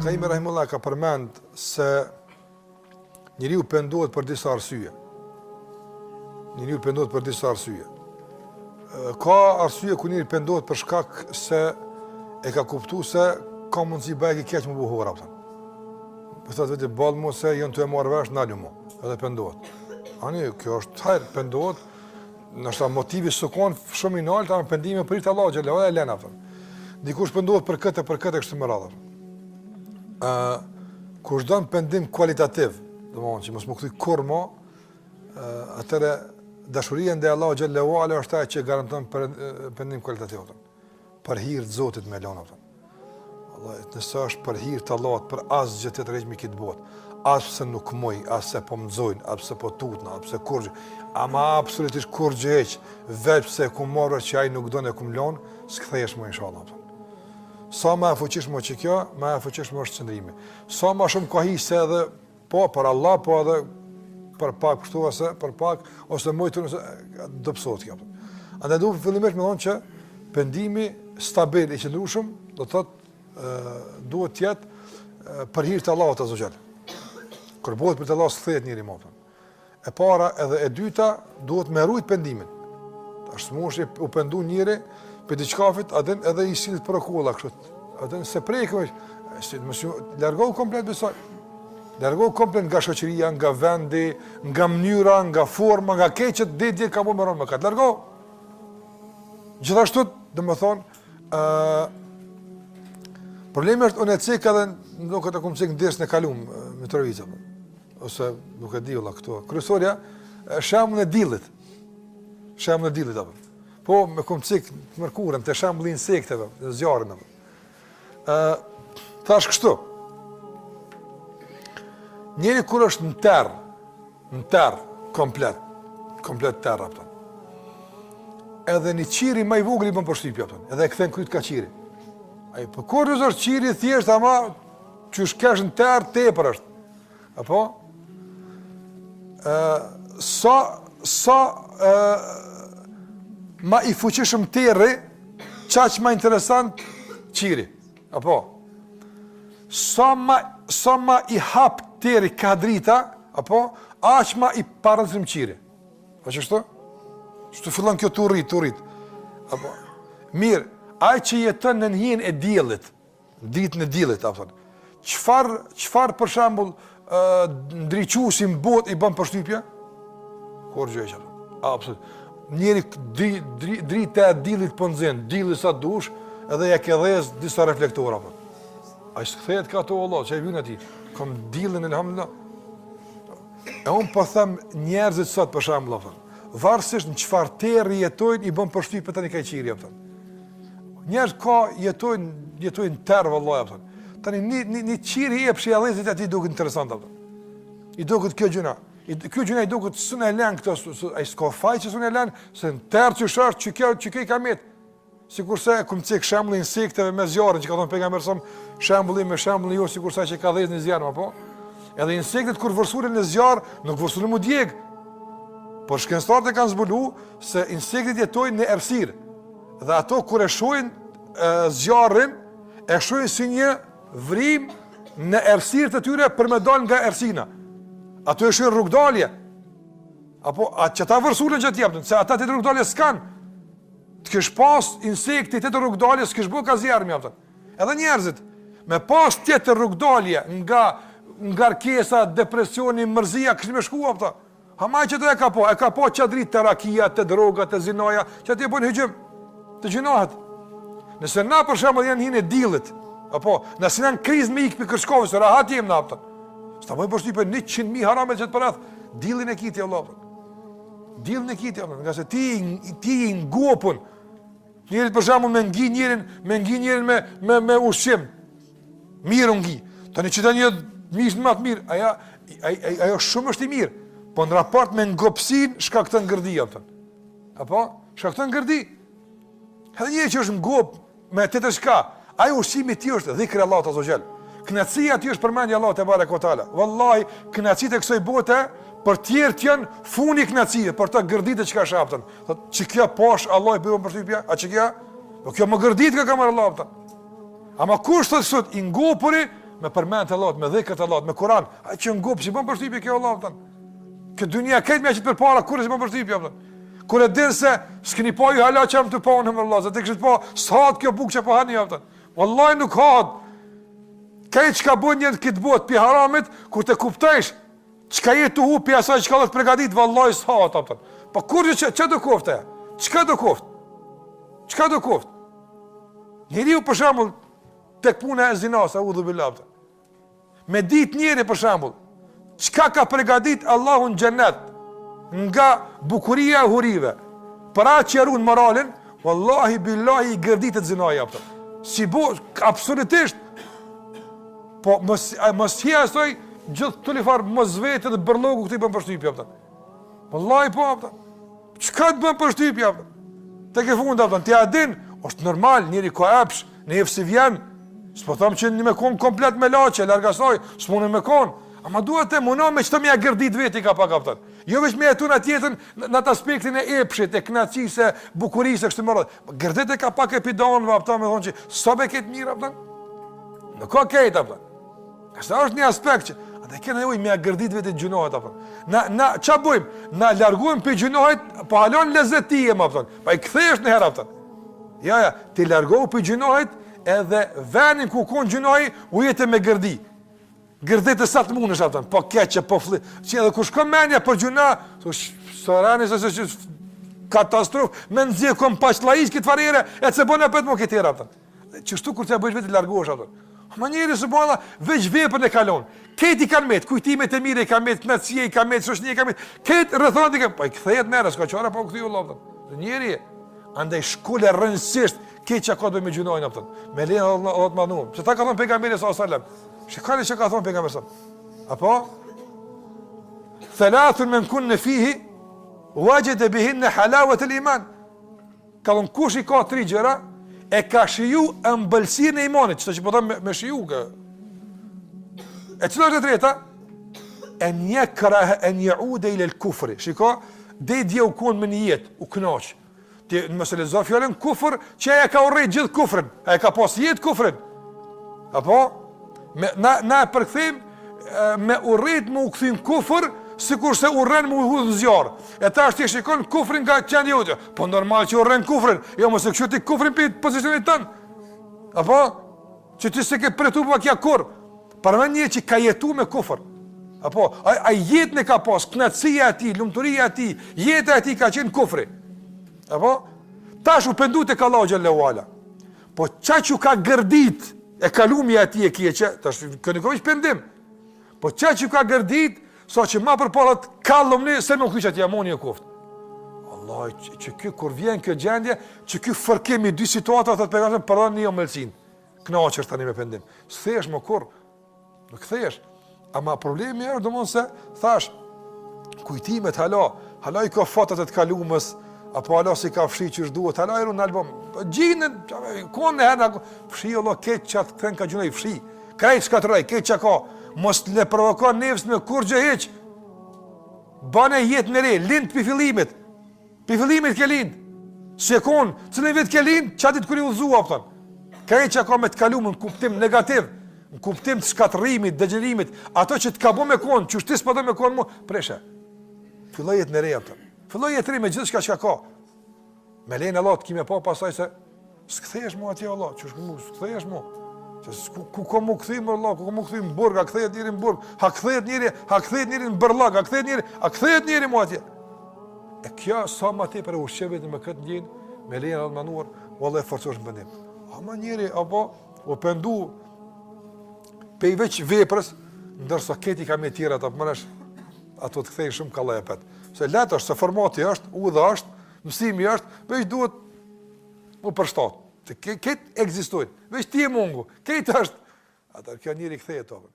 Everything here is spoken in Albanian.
Qayyim rahimullah ka përmend se njeriu pendohet për disa arsye. Ka arsye ku njeriu pendohet për shkak se e ka kuptuar se ka mundësi bëjë keq më buhora. Po thotë vetë ballë mos se janë të marrë vesh ndalë më. Edhe pendohet. Ani kjo është hajr pendohet. Nështë motivi sukon shumë i lartë, ama pendimi për Allah xhallahu e lën atë. Dikush pendohet për këtë kështu më radhë. Kush don pendim kualitativ, domethënë që mos më kthy kurrë më, atëre dashuria ndaj Allahu xhallahu ala është ajo që garanton pendim kualitativ. Për hir të Zotit me lënë atë. Wallahi, nëse është për hir të Allahut, për asgjë të tërheqë me këtë botë, as pse nuk moj, as se po mzojnë, as pse po tutna, as pse kurrë, ama absolutisht kurrë heq, vetë pse ku morë që ai nuk don e kum lën, s'kthehesh më inshallah. Sa më fuqishmë që kjo, më fuqishmë është qëndrimi. Sa më shumë kohise edhe po për Allah, po edhe për pak kështu për pak ose mojtun do psot kjo. Andaj duhet fillimisht më thonë që pendimi stabil i qëndrueshëm, do thotë duhet të jetë për hir të Allahut azza xal. Kur bëhet për të Allahut s'kthehet njëri më. E para edhe e dyta duhet me rujt pendimin. Tash smushi u pendu njëri për diçkafit, edhe i sillet për kolla kështu. Atë se prekoj, mos largohu komplet besoj. Largohu komplet nga shoqëria, nga vendi, nga mënyra, nga forma, nga keqet ditë ka më mëron më kat. Largohu. Gjithashtu, domethënë, problemi është unë cek edhe nuk e kam cek ndjes në kalum me Trovica. Ose nuk e di valla këtu. Kryesorja shembull e dillit. Apo. Po me kom cik të mërkurën, të shembulli insekteve, të zjarën. Thash kështu. Njeri kur është në terr, komplet terr apo. Edhe një qiri më i vogël i bën përshtypje apo. Edhe e kthen kryt ka qiri. Ai po kur është qiri thjesht ama çu shkesh në terr tepër është. Apo? Ma i fuqishëm terri, qaq ma interesant qiri. Apo? Sa ma i hap terri ka drita, apo? Aq ma i parëndësim qiri. Po qështu? Shtu fillon kjo të rrit. Apo? Mirë, aj që jetën në njën e diellit, ditën e diellit, apo? Qfar për shembull ndriqusim bot i bën përshtypje? Kur gjë që? Absolut. Njeri drita e diellit po nxen, dielli sa dush, edhe ja ke dhëz disa reflektora apo. Ai s'kthehet ka to Allah, çai vjen aty. Kom diellin elhamdullah. E un po them njerëzit sot për shembull apo. Varësisht në çfarë terri jetojnë i bën përshtypje tani ka qiri apo. Njerëz ka jetojnë terr vallahi apo. Tani një qiri e pshjallëzit aty duket interesant apo. I duket kjo gjëna. Kjo gjëna i duket s'u e lën këto, ai s'ka faj që s'u e lën, se në terr që është që kjo i kamet. Sikurse kum cek shembull insekteve me zjarrin që ka thënë pejgamberi sa shembulli me shembullin jo sikurse që ka dhënë në zjarr apo. Edhe insektet kur vërsuren në zjarr, nuk vërsuren mu djeg. Por shkencëtarët e kanë zbuluar se insektet jetojnë në errësirë. Dhe ato kur e shohin zjarrin, e shohin si një vrim në errësirë të tyre për me dal nga errësina. Ato e shohin rrugdalje. Apo atë që ta vërsulen që t'japën, se ata të rrugdalje s'kan. Të kesh pas insekti të rrugdalje s'kesh bë ka zjarr mjaftën. Edhe njerëzit me pas tjetër rrugdalje nga ngarkesa, depresioni, mërzia, kishin me shkuar ata. Hamaj që të e ka po çadrit të rakia, të droga, të zinoja, që ti bën hijim të gjinohet. Nëse na për shembull janë hinë dillit, apo nëse janë krizë me ikë Kërshkovës, rahat jem na ata. Sta më përshtypën 100.000 harame që të përreth, dillin e kiti Allah. Dillin e kiti Allah, nga se ti i ngopun. Njerit për shembull me ngi njerin me ushqim. Mirë ngi. Tani që tani mish më të mirë, ajo shumë është i mirë. Po në raport me ngopsin shkakton gërdi atë. Apo? Shkakton gërdi. Edhe njëri që është ngop me tjetër çka, ai ushqimi i tij është dhikri Allahut azza xal. Kënaqësia aty është përmendja Allahut te barekutaala. Wallahi, kënaqësitë e kësaj bote për tjerë janë funi kënaqësie, për ta gërditë çka shaptën. Thotë, "Çi kjo posh Allah i bën përshtypje? A çi kjo? Po kjo më gërdit ka kamar Allahut." Ama kush thotë sot i ngopuri me përmend të Allahut, me dhikr të Allahut, me Kur'an, ai që ngup si bën përshtypje kjo Allah thon. Kë dunia këtë më që përpara kurrë si bën përshtypje thon. Kur e din se s'keni pa ju hala çam të pa në Allah, se të kishit pa sa kjo bukë që po hani thon. Wallahi nuk ha. Kaj çka bën një këtë botë pi haramit, kur të kuptojsh çka je tu pi asaj çka Allah të përgatit, vallahi s'ha thon. Po kur ç'a do kofte? Çka do koft? Çka do koft? Njeriu për shembull tek puna e zinas, audhu billah. Me ditë njëri për shembull, çka ka përgatit Allahu në xhennet nga bukuria e hurive, për atë që ruan moralin, wallahi billahi i gërditet zinaja apo. Si bo absolutisht. Po mos hiasoj gjithë të lifar mos vetë dhe bërlogu këtë i bën përshtypje apo. Wallahi po apo. Çka të bën përshtypje apo? Tek e fund apo ti a din, është normal, njëri ka epsh, në efsi vjen. S'po them që një me kon komplet me laçe, larg asaj, s'punë me kon. Ama duhet të muno me çto më ja gërdit veti ka pa kapton. Jo vetëm me atë tjetër në atë aspektin e epshit, e kënaqësisë, bukurisë kështu më radh. Gërdet e ka pak epidon vapta me thonë që sa be këtë mirë apo. Në ka këtë apo. Ka është një aspekt që atë kena nevojë me ja gërdit vetë gjunohet apo. Na ç'a bëjmë? Na largojmë pe gjunohet, po halon lezetije më apo. Pa i kthesh në herë apo. Ja, ti largohu pe gjunohet edhe venin ku kon gjunohi u jetë me gërdi. Gërdet e sa të mundesh atë, po keqë, po fli. Si edhe kur shkon mendja për gjuna, sorani se katastrofë, me nxjerr kom pasllaiz këtë farere, e çe bën apo të mo këtë atë. Çështu kur ti bësh vetë largohesh atë. Manieri subhanallah, veç veprën e kalon. Këti kanë met, kujtimet e mira i kanë met, kënaqësia i kanë met, shoqënia i kanë met. Kët rrethonat i kanë, po i kthehet merë, s'ka çfarë po kthyu Allah. Njeri andaj shkollë rëndësisht keq ka të bëjë me gjunojnë atë. Me lenë Allah të mënduar. Se ta ka thënë pejgamberi sallallahu alajhi wasallam. Shikoni çka ka thënë pejgamberi sallallahu. Apo thalathun men kunna fihi wajada bihinna halawat al-iman. Ka thënë kush i ka 3 gjëra e ka shiju ëmbëlsinë e imanit, çdo që po them me shiju ka. E cila është e treta? En yakrah an yauda ila al-kufr. Shiko, dhe dia u kon me një jetë, u kënaq. Ti mos e lexo fjalën kufër, që ai ka urrit gjithë kufrin. Ai ka pas jetë kufrin. Apo na përkthim me urrit me u kthim kufër, sikurse urren me u hudh zjarr. E tash ti shikon kufrin nga qendi jote. Po normal që urren kufrin, jo mos e kshu ti kufrin pe pozicionit tën. Apo që ti s'e ke pretu pa kja kur. Përmend një që ka jetu me kufër. Apo ai jetën e ka pas, kënaqësia e tij, lumturia e tij, jeta e tij ka qenë kufri. Apo tash u pendu tek Allahu xhallahu ala. Po çaqu ka gërdit e kalumja e tij e keqe, tash kënaqësh pendim. Po çaqu ka gërdit, sa që ma përpara të kallomni se më kyç atje amoni e kuft. Allah, që ky kur vjen kjo gjendje, që ky fërkim i dy situata thotë pejgamberi pardon një omëlsin. Kënaqesh tani me pendim. S'thesh më kurr. Nuk kthesh. Ama problemi është domosë se thash kujtimet hala i ka fatat e të kalumës, apo hala si ka fshi që duhet, hala i në album. Gjinën, konë në herë, fshi Allah, keq që atë këtën ka gjuna i fshi. Krejt shkatroj, keq që ka. Mos le provokon nefës me kur gjë heq. Bane jetë në re, lind për fillimit. Për fillimit ke lind. Se konë, cilën vit ke lind, qatit kër i udhëzua, pëton. Krejt që ka me të kalumën, në kuptim negativ, në kuptim të shkatërimit, dëgjërimit, ato që të ka bo me konë, që shtis për do me konë mu, preshe. Filloj jetë në re, pëton. Filloj jetë re me gjithë shka ka. Me lejnë Allah të kime pa pasaj se, s'kthejesh mu atje Allah, që shku mu, s'kthejesh mu. Ku ka mu këthim Allah, ku ka mu këthim në burg, a këthejet njëri në burg, ha këthejet njëri në bërlag, a këthejet njëri mu atje. E kja sa ma te për e ushqevet me këtë njën, me lejnë Allah manuar, valla e forcosh në bëndim. Ama njëri, apo, o pëndu, pe i veç veprës, ndërsa këti ka me tjera të apëmënesh, ato të kthejnë shumë kallaj e petë. Se letë është, se formati është, udha është, mësimi është, veç duhet u përshtatë. Se këtë egzistojnë, veç ti e mungu, këtë është, atër kjo njëri kthejet të apën.